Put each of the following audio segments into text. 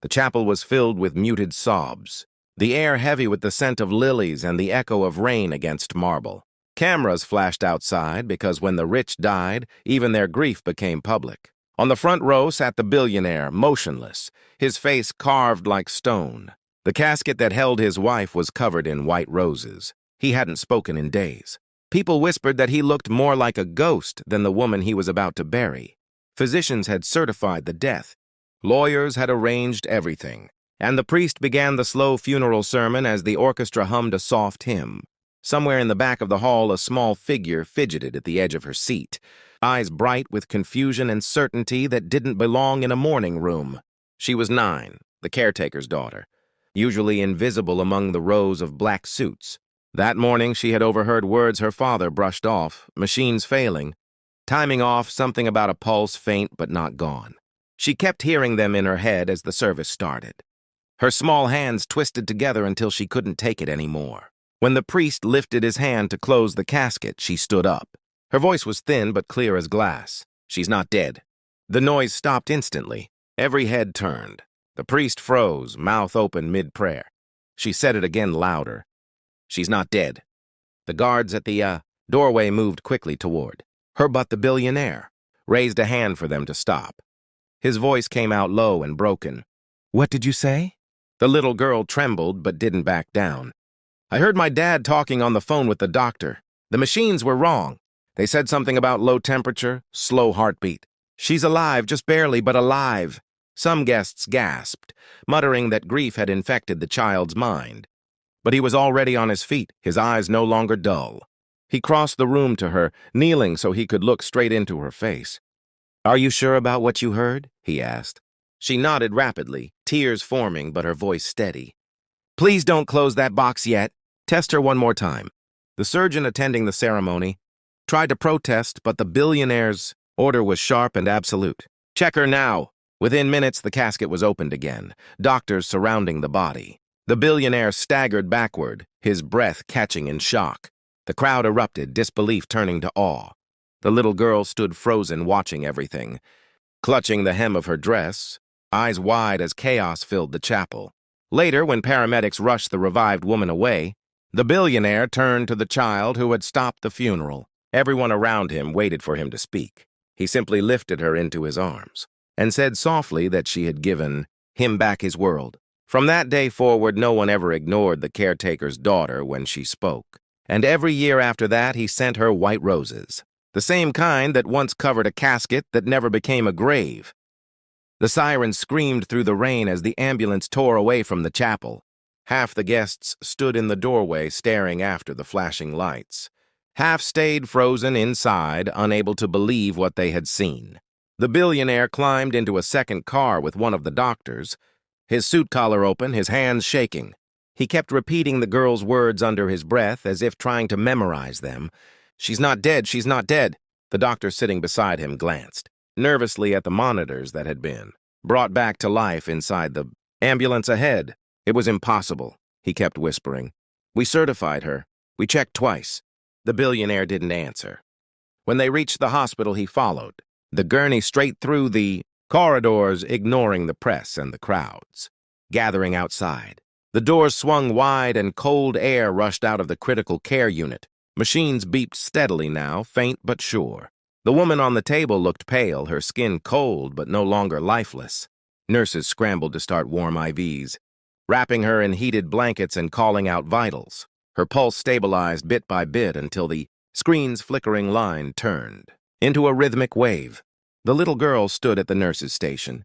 The chapel was filled with muted sobs, the air heavy with the scent of lilies and the echo of rain against marble. Cameras flashed outside because when the rich died, even their grief became public. On the front row sat the billionaire, motionless, his face carved like stone. The casket that held his wife was covered in white roses. He hadn't spoken in days. People whispered that he looked more like a ghost than the woman he was about to bury. Physicians had certified the death. Lawyers had arranged everything. And the priest began the slow funeral sermon as the orchestra hummed a soft hymn. Somewhere in the back of the hall, a small figure fidgeted at the edge of her seat, eyes bright with confusion and certainty that didn't belong in a mourning room. She was 9, the caretaker's daughter, usually invisible among the rows of black suits. That morning, she had overheard words her father brushed off, machines failing, timing off, something about a pulse, faint but not gone. She kept hearing them in her head as the service started. Her small hands twisted together until she couldn't take it anymore. When the priest lifted his hand to close the casket, she stood up. Her voice was thin but clear as glass. "She's not dead." The noise stopped instantly. Every head turned. The priest froze, mouth open mid-prayer. She said it again louder. "She's not dead." The guards at the doorway moved quickly toward her, but the billionaire raised a hand for them to stop. His voice came out low and broken. "What did you say?" The little girl trembled but didn't back down. "I heard my dad talking on the phone with the doctor. The machines were wrong. They said something about low temperature, slow heartbeat. She's alive, just barely, but alive." Some guests gasped, muttering that grief had infected the child's mind. But he was already on his feet, his eyes no longer dull. He crossed the room to her, kneeling so he could look straight into her face. "Are you sure about what you heard?" he asked. She nodded rapidly, tears forming but her voice steady. "Please don't close that box yet. Test her one more time." The surgeon attending the ceremony tried to protest, but the billionaire's order was sharp and absolute. "Check her now." Within minutes, the casket was opened again, doctors surrounding the body. The billionaire staggered backward, his breath catching in shock. The crowd erupted, disbelief turning to awe. The little girl stood frozen, watching everything, clutching the hem of her dress, eyes wide as chaos filled the chapel. Later, when paramedics rushed the revived woman away, the billionaire turned to the child who had stopped the funeral. Everyone around him waited for him to speak. He simply lifted her into his arms and said softly that she had given him back his world. From that day forward, no one ever ignored the caretaker's daughter when she spoke. And every year after that, he sent her white roses, the same kind that once covered a casket that never became a grave. The siren screamed through the rain as the ambulance tore away from the chapel. Half the guests stood in the doorway staring after the flashing lights. Half stayed frozen inside, unable to believe what they had seen. The billionaire climbed into a second car with one of the doctors, his suit collar open, his hands shaking. He kept repeating the girl's words under his breath as if trying to memorize them. "She's not dead, she's not dead." The doctor sitting beside him glanced nervously at the monitors that had been brought back to life inside the ambulance ahead. "It was impossible," he kept whispering. "We certified her. We checked twice." The billionaire didn't answer. When they reached the hospital, he followed the gurney straight through the corridors, ignoring the press and the crowds gathering outside. The doors swung wide and cold air rushed out of the critical care unit. Machines beeped steadily now, faint but sure. The woman on the table looked pale, her skin cold but no longer lifeless. Nurses scrambled to start warm IVs, wrapping her in heated blankets and calling out vitals. Her pulse stabilized bit by bit until the screen's flickering line turned into a rhythmic wave. The little girl stood at the nurse's station,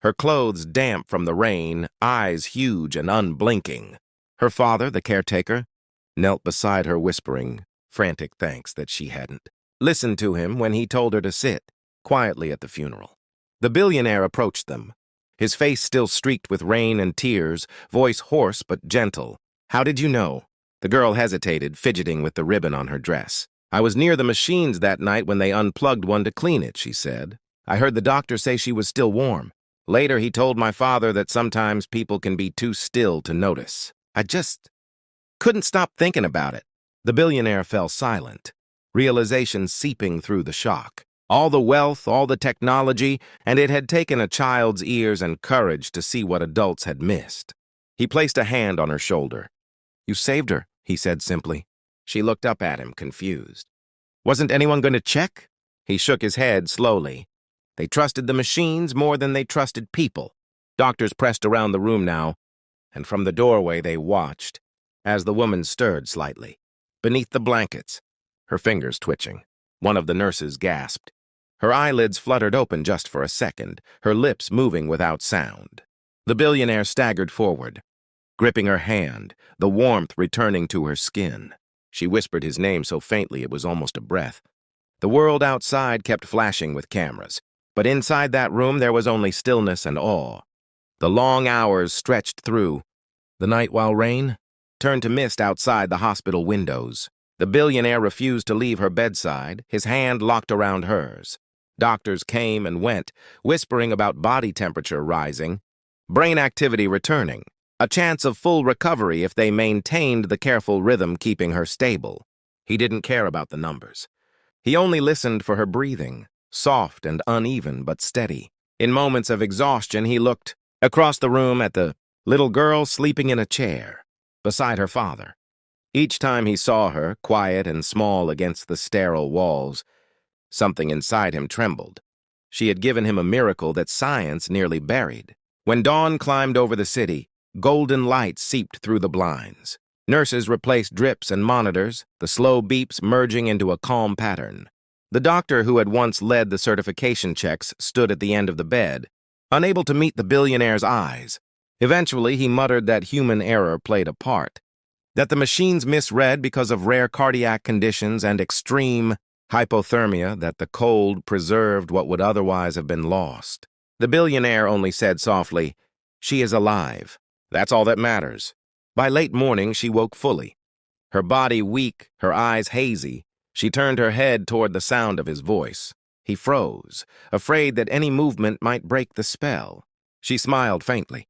her clothes damp from the rain, eyes huge and unblinking. Her father, the caretaker, knelt beside her whispering frantic thanks that she hadn't listened to him when he told her to sit quietly at the funeral. The billionaire approached them, his face still streaked with rain and tears, voice hoarse but gentle. "How did you know?" The girl hesitated, fidgeting with the ribbon on her dress. "I was near the machines that night when they unplugged one to clean it," she said. "I heard the doctor say she was still warm. Later, he told my father that sometimes people can be too still to notice. I just couldn't stop thinking about it." The billionaire fell silent, realization seeping through the shock. All the wealth, all the technology, and it had taken a child's ears and courage to see what adults had missed. He placed a hand on her shoulder. "You saved her," he said simply. She looked up at him, confused. "Wasn't anyone going to check?" He shook his head slowly. They trusted the machines more than they trusted people. Doctors pressed around the room now, and from the doorway they watched as the woman stirred slightly. Beneath the blankets, her fingers twitching, one of the nurses gasped. Her eyelids fluttered open just for a second, her lips moving without sound. The billionaire staggered forward, gripping her hand, the warmth returning to her skin. She whispered his name so faintly it was almost a breath. The world outside kept flashing with cameras, but inside that room there was only stillness and awe. The long hours stretched through. The night while rain turned to mist outside the hospital windows. The billionaire refused to leave her bedside, his hand locked around hers. Doctors came and went, whispering about body temperature rising, brain activity returning, a chance of full recovery if they maintained the careful rhythm keeping her stable. He didn't care about the numbers. He only listened for her breathing, soft and uneven but steady. In moments of exhaustion, he looked across the room at the little girl sleeping in a chair beside her father. Each time he saw her, quiet and small against the sterile walls, something inside him trembled. She had given him a miracle that science nearly buried. When dawn climbed over the city, golden light seeped through the blinds. Nurses replaced drips and monitors, the slow beeps merging into a calm pattern. The doctor who had once led the certification checks stood at the end of the bed, unable to meet the billionaire's eyes. Eventually, he muttered that human error played a part, that the machines misread because of rare cardiac conditions and extreme hypothermia, that the cold preserved what would otherwise have been lost. The billionaire only said softly, "She is alive. That's all that matters." By late morning, she woke fully. Her body weak, her eyes hazy, she turned her head toward the sound of his voice. He froze, afraid that any movement might break the spell. She smiled faintly,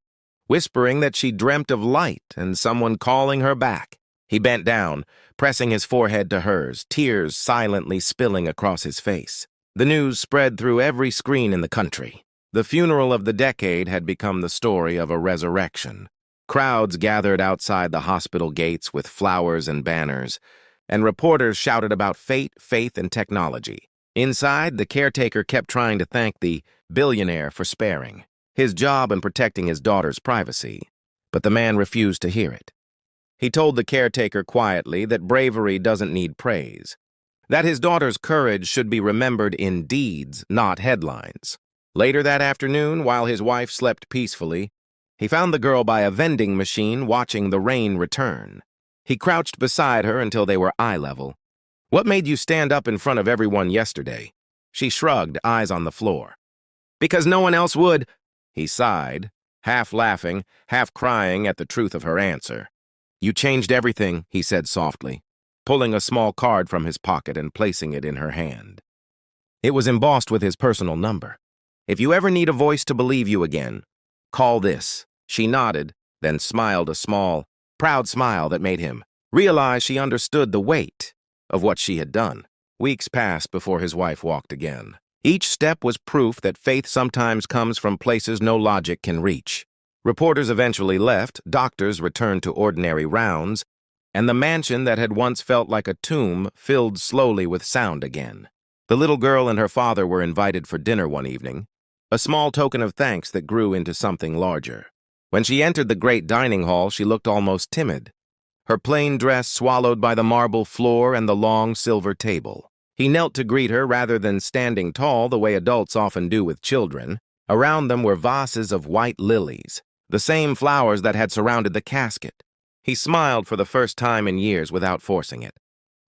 whispering that she dreamt of light and someone calling her back. He bent down, pressing his forehead to hers, tears silently spilling across his face. The news spread through every screen in the country. The funeral of the decade had become the story of a resurrection. Crowds gathered outside the hospital gates with flowers and banners, and reporters shouted about fate, faith, and technology. Inside, the caretaker kept trying to thank the billionaire for sparing his job and protecting his daughter's privacy, but the man refused to hear it. He told the caretaker quietly that bravery doesn't need praise, that his daughter's courage should be remembered in deeds, not headlines. Later that afternoon, while his wife slept peacefully, he found the girl by a vending machine watching the rain return. He crouched beside her until they were eye level. "What made you stand up in front of everyone yesterday?" She shrugged, eyes on the floor. "Because no one else would." He sighed, half laughing, half crying at the truth of her answer. "You changed everything," he said softly, pulling a small card from his pocket and placing it in her hand. It was embossed with his personal number. "If you ever need a voice to believe you again, call this." She nodded, then smiled a small, proud smile that made him realize she understood the weight of what she had done. Weeks passed before his wife walked again. Each step was proof that faith sometimes comes from places no logic can reach. Reporters eventually left, doctors returned to ordinary rounds, and the mansion that had once felt like a tomb filled slowly with sound again. The little girl and her father were invited for dinner one evening, a small token of thanks that grew into something larger. When she entered the great dining hall, she looked almost timid, her plain dress swallowed by the marble floor and the long silver table. He knelt to greet her rather than standing tall the way adults often do with children. Around them were vases of white lilies, the same flowers that had surrounded the casket. He smiled for the first time in years without forcing it.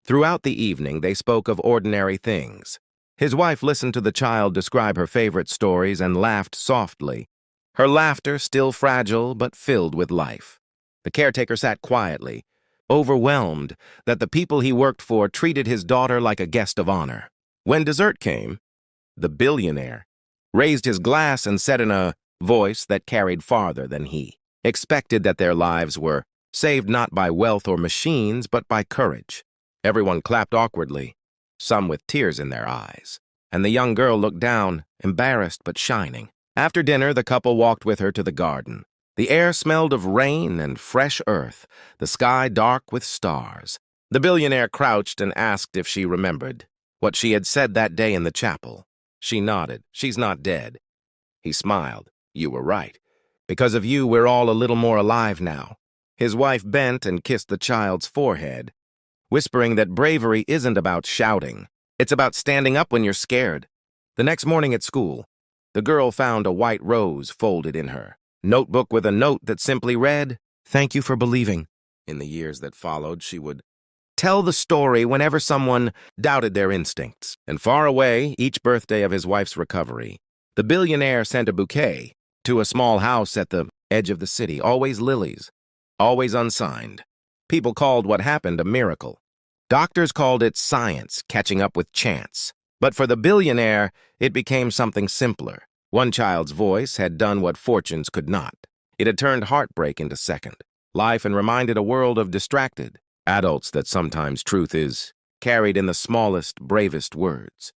Throughout the evening, they spoke of ordinary things. His wife listened to the child describe her favorite stories and laughed softly, her laughter still fragile but filled with life. The caretaker sat quietly, overwhelmed that the people he worked for treated his daughter like a guest of honor. When dessert came, the billionaire raised his glass and said in a voice that carried farther than he expected that their lives were saved not by wealth or machines, but by courage. Everyone clapped awkwardly, some with tears in their eyes. and the young girl looked down, embarrassed but shining. After dinner, the couple walked with her to the garden. The air smelled of rain and fresh earth, the sky dark with stars. The billionaire crouched and asked if she remembered what she had said that day in the chapel. She nodded. "She's not dead." He smiled. "You were right. Because of you, we're all a little more alive now." His wife bent and kissed the child's forehead, whispering that bravery isn't about shouting. It's about standing up when you're scared. The next morning at school, the girl found a white rose folded in her notebook with a note that simply read, "Thank you for believing." In the years that followed, she would tell the story whenever someone doubted their instincts. And far away, each birthday of his wife's recovery, the billionaire sent a bouquet to a small house at the edge of the city, always lilies, always unsigned. People called what happened a miracle. Doctors called it science catching up with chance. But for the billionaire, it became something simpler. One child's voice had done what fortunes could not. It had turned heartbreak into second life and reminded a world of distracted adults that sometimes truth is carried in the smallest, bravest words.